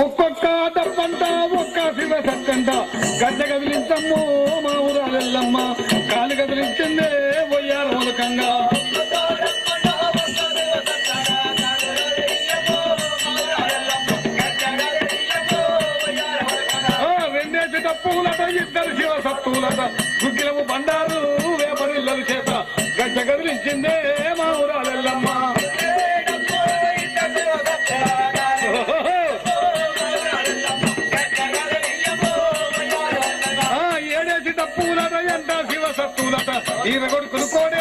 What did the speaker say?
ఒక్కొక్క తప్పంట ఒక్క శివ సత్తంట గడ్డ కదిలించమ్మో మా ఊరాలెల్లమ్మ కాలు కదిలించిందే పోయారు మూలకంగా రెండేసి తప్పులట ఇద్దరు శివ సత్తులట గుగ్గిలము బండారు వేపరిల్లల చేత గడ్డ కదిలించిందే మా ఊరాలెల్లమ్మ ఏడేసి తప్పులట ఎంత శివ సత్తులట ఈయన కొడుకులు కోడి